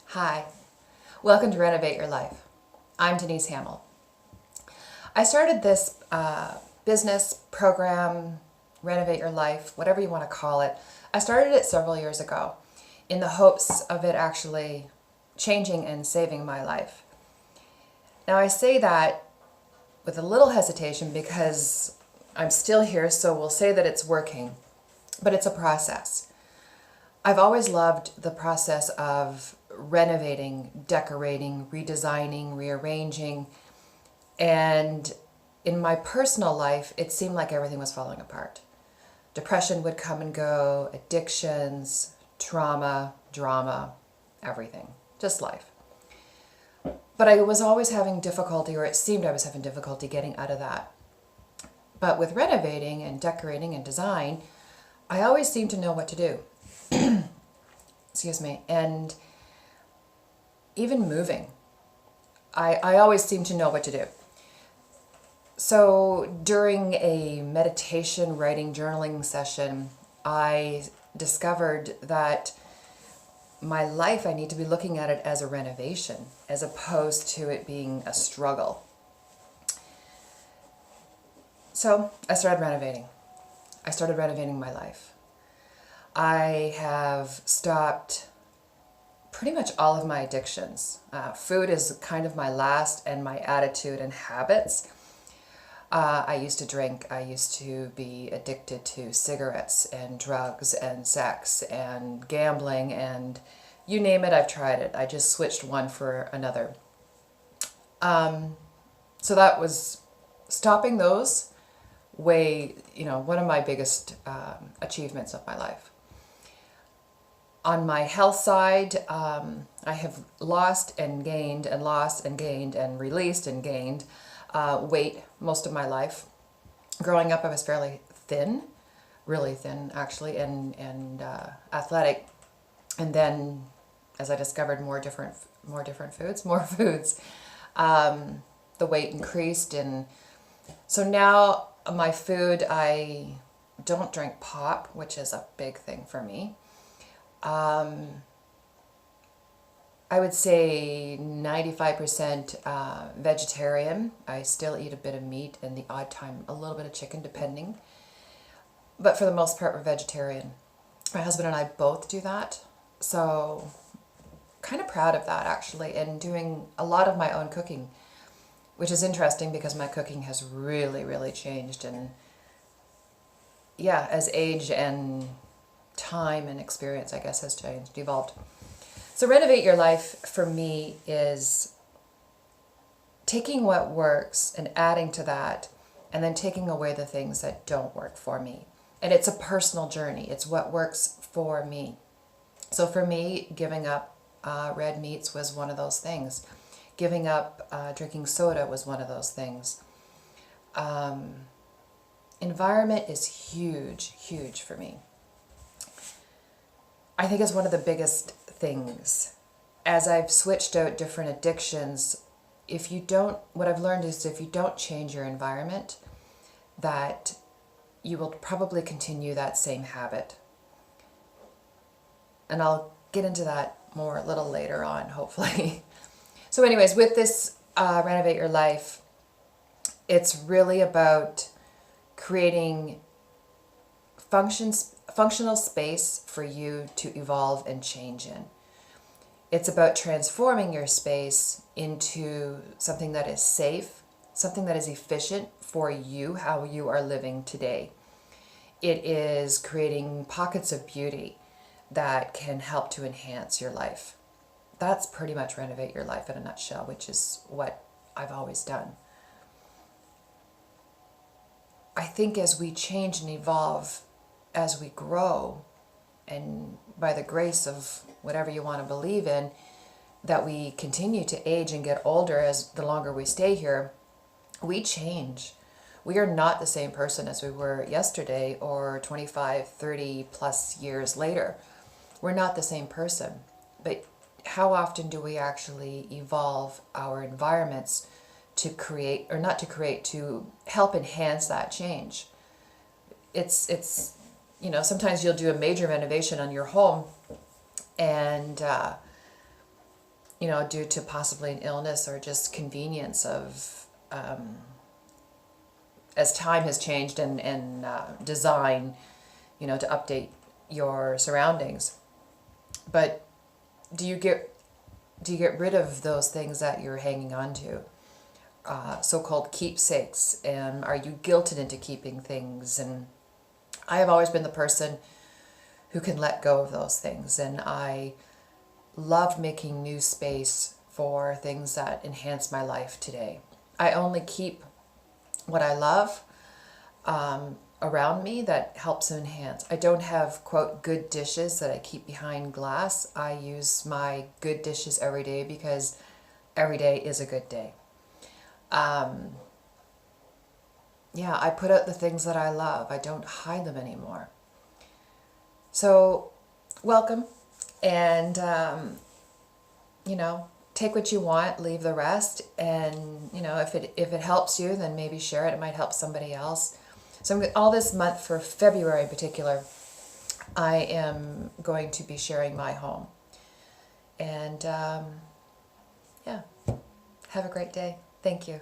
Hi, welcome to Renovate Your Life. I'm Denise Hamill. I started this business program, Renovate Your Life, whatever you want to call it. I started it several years ago in the hopes of it actually changing and saving my life. Now I say that with a little hesitation because I'm still here, so we'll say that it's working, but it's a process. I've always loved the process of renovating, decorating, redesigning, rearranging, and in my personal life, it seemed like everything was falling apart. Depression would come and go, addictions, trauma, drama, everything, just life. But I was always having difficulty, or it seemed I was having difficulty getting out of that. But with renovating and decorating and design, I always seemed to know what to do. Excuse me. And even moving, I always seem to know what to do. So during a meditation, writing, journaling session, I discovered that my life, I need to be looking at it as a renovation as opposed to it being a struggle. So I started renovating. I started renovating my life. I have stopped pretty much all of my addictions. Food is kind of my last, and my attitude and habits. I used to drink. I used to be addicted to cigarettes and drugs and sex and gambling, and you name it, I've tried it. I just switched one for another. So that was stopping those one of my biggest achievements of my life. On my health side, I have lost and gained and lost and gained and released and gained weight most of my life. Growing up, I was fairly thin, really thin actually, and athletic. And then, as I discovered more different foods, the weight increased, and so now my food, I don't drink pop, which is a big thing for me. I would say 95% vegetarian. I still eat a bit of meat and the odd time a little bit of chicken, depending. But for the most part, we're vegetarian. My husband and I both do that. So kind of proud of that, actually, and doing a lot of my own cooking, which is interesting because my cooking has really, really changed. And yeah, as age and time and experience, I guess, has changed, evolved. So Renovate Your Life for me is taking what works and adding to that, and then taking away the things that don't work for me. And it's a personal journey. It's what works for me. So for me, giving up red meats was one of those things. Giving up drinking soda was one of those things. Environment is huge, huge for me. I think it's one of the biggest things. As I've switched out different addictions, what I've learned is if you don't change your environment, that you will probably continue that same habit. And I'll get into that more a little later on, hopefully. So anyways, with this Renovate Your Life, it's really about creating functional space for you to evolve and change in. It's about transforming your space into something that is safe, something that is efficient for you, how you are living today. It is creating pockets of beauty that can help to enhance your life. That's pretty much Renovate Your Life in a nutshell, which is what I've always done. I think as we change and evolve, as we grow, and by the grace of whatever you want to believe in, that we continue to age and get older as the longer we stay here, we change. We are not the same person as we were yesterday or 25, 30 plus years later. We're not the same person. But how often do we actually evolve our environments to create, or not to create, to help enhance that change? It's sometimes you'll do a major renovation on your home And, due to possibly an illness or just convenience of, as time has changed and design, to update your surroundings. But do you get rid of those things that you're hanging on to? So-called keepsakes, and are you guilted into keeping things? And I have always been the person who can let go of those things, and I love making new space for things that enhance my life today. I only keep what I love around me that helps enhance. I don't have, quote, good dishes that I keep behind glass. I use my good dishes every day because every day is a good day. Yeah, I put out the things that I love. I don't hide them anymore. So, welcome. And, take what you want, leave the rest. And, if it helps you, then maybe share it. It might help somebody else. So all this month, for February in particular, I am going to be sharing my home. And, yeah, have a great day. Thank you.